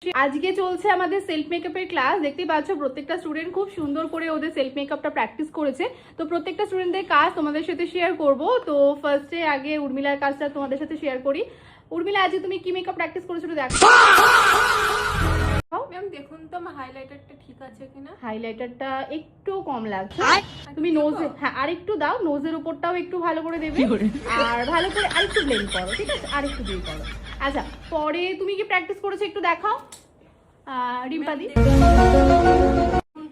আজকে চলছে আমাদের সেলফ মেকআপের ক্লাস। দেখতেই পাচ্ছ প্রত্যেকটা স্টুডেন্ট খুব সুন্দর করে ওদের সেলফ মেকআপটা প্র্যাকটিস করেছে। তো প্রত্যেকটা স্টুডেন্টদের কাজ তোমাদের সাথে শেয়ার করব। তো ফার্স্টে আগে উর্মিলার কাজটা তোমাদের সাথে শেয়ার করি। উর্মিলা, আজকে তুমি কি মেকআপ প্র্যাকটিস করেছো দেখো। ম্যাম দেখুন তো আমার হাইলাইটারটা ঠিক আছে কিনা। হাইলাইটারটা একটু কম লাগছে, তুমি নোজে আরেকটু দাও, নোজের উপরটাও একটু ভালো করে দেবে আর ভালো করে আরেকটু ব্লেন্ড করো, ঠিক আছে? আরেকটু দিয়ে করো। আচ্ছা, পরে তুমি কি প্র্যাকটিস করেছো একটু দেখাও রিম্পাদি।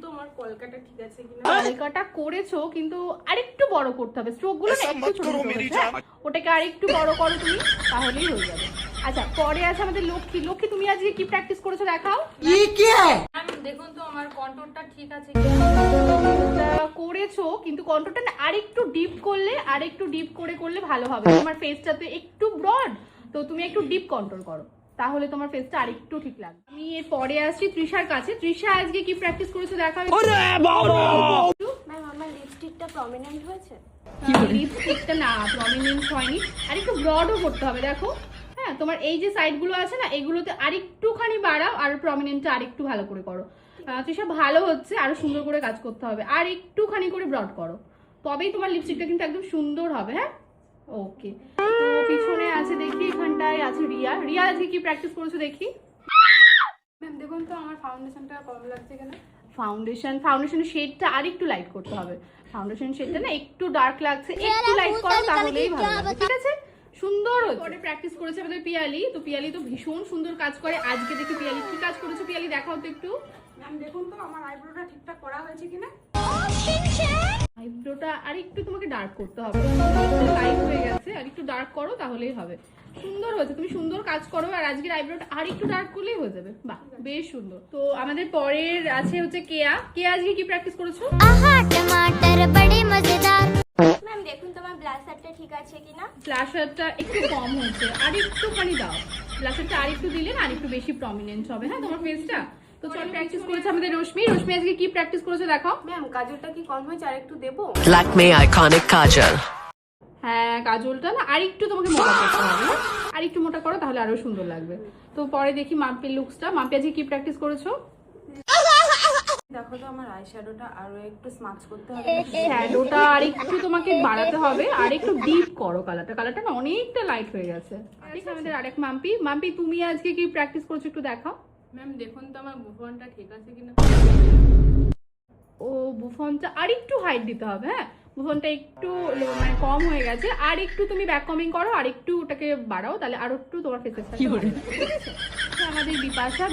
তো আমার কলকাটা ঠিক আছে কিনা। কলকাটা করেছো কিন্তু আরেকটু বড় করতে হবে, স্ট্রোক গুলো না একটু ছোট ছোট হয়েছে, ওটাকে আরেকটু বড় করো তুমি, তাহলেই হয়ে যাবে। আচ্ছা, পরে আছে আমাদের লক্ষ্মী। লক্ষ্মী, তুমি আজকে কি প্র্যাকটিস করেছো দেখাও। ম্যাম দেখুন তো আমার কন্ট্রোলটা ঠিক আছে কিনা। করেছো কিন্তু কন্ট্রোলটা না আরেকটু ডিপ করলে, আরেকটু ডিপ করে করলে ভালো হবে। তোমার ফেসটাতে একটু ব্রড, তো তুমি একটু ডিপ কন্ট্রোল করো, তাহলে তোমার ফেসটা আরেকটু ঠিক লাগবে। আমি এর পরে আসছি তৃষার কাছে। তৃষা, আজকে কি প্র্যাকটিস করেছো দেখাও। ম্যাম আমার লিপস্টিকটা প্রমিনেন্ট হয়েছে। লিপস্টিকটা না প্রমিনেন্ট হয়নি, আর একটু ব্রডও করতে হবে দেখো। হ্যাঁ, তোমার এই যে সাইড গুলো আছে না, এগুলোতে আরেকটুখানি বাড়াও আর প্রমিনেন্টটা আরেকটু ভালো করে করো। তৃষা ভালো হচ্ছে, আরো সুন্দর করে কাজ করতে হবে, আর একটুখানি করে ব্রড করো, তবেই তোমার লিপস্টিকটা কিন্তু একদম সুন্দর হবে। হ্যাঁ, ওকে। তো পিছনে আছে দেখি, এখানটায় আছে রিয়া। রিয়া, আজকে কি প্র্যাকটিস করেছো দেখি। ম্যাম দেখুন তো আমার ফাউন্ডেশনটা কম লাগছে কিনা। ফাউন্ডেশনের শেডটা আরেকটু লাইট করতে হবে। ফাউন্ডেশন শেডটা না একটু ডার্ক লাগছে, একটু লাইট করো তাহলেই ভালো হবে, ঠিক আছে? সুন্দর হচ্ছে। পরে প্র্যাকটিস করেছে আমাদের পিয়ালি। তো পিয়ালি তো ভীষণ সুন্দর কাজ করে। আজকে দেখি পিয়ালি কি কাজ করেছে। পিয়ালি দেখাও তো একটু। ম্যাম দেখুন তো আমার আইব্রোটা ঠিকঠাক করা হয়েছে কিনা। আইব্রোটা আর একটু তোমাকে ডার্ক করতে হবে, লাইট হয়ে গেছে, আর একটু ডার্ক করো তাহলেই হবে। সুন্দর হয়েছে, তুমি সুন্দর কাজ করো। আর আজকের আইব্রোটা আর একটু ডার্ক করলেই হয়ে যাবে। বাহ, বেশ সুন্দর। তো আমাদের পরের আছে হচ্ছে কেয়া। কেয়া, আজকে কি প্র্যাকটিস করেছো। আহা টমাটার বড়ে মজেদার। ম্যাম দেখুন তো আমার ব্লাশারটা ঠিক আছে কিনা। ব্লাশারটা একটু কম হচ্ছে, আর একটুখানি দাও। ব্লাশারটা আর একটু দিলে না আর একটু বেশি প্রমিনেন্ট হবে, হ্যাঁ, তোমার ফেসটা। তো চল, প্র্যাকটিস করেছে আমাদের রশ্মি। রশ্মি, আজকে কি প্র্যাকটিস করেছো দেখাও। ম্যাম কাজলটা কি কম হয়েছে, আর একটু দেবো। Lakme Iconic Kajal. হ্যাঁ, কাজলটা না আর একটু তোমাকে মোটা করতে হবে, হ্যাঁ? আর একটু মোটা করো তাহলে আরো সুন্দর লাগবে। তো পরে দেখি মাম্পির লুকসটা। মাম্পি, আজকে কি প্র্যাকটিস করেছো। দেখো তো আমার আই শ্যাডোটা আরো একটু স্মাচ করতে হবে। শ্যাডোটা আর একটু তোমাকে বাড়াতে হবে, আর একটু ডিপ করো কালারটা। কালারটা না অনেকটা লাইট হয়ে গেছে। ঠিক আছে, আমাদের আরেক মাম্পি। মাম্পি, তুমি আজকে কি প্র্যাকটিস করেছো একটু দেখাও। ম্যাম দেখুন তো আমার বুফনটা ঠিক আছে কিনা। ও, বুফনটা আর একটু হাইট দিতে হবে। হ্যাঁ, বুফনটা একটু মানে কম হয়ে গেছে, আর একটু তুমি ব্যাক কমিং করো, আর একটু ওটাকে বাড়াও, তাহলে আর একটু তোমার ফেসেসটা ঠিক আছে। আমাদের বিপাশা।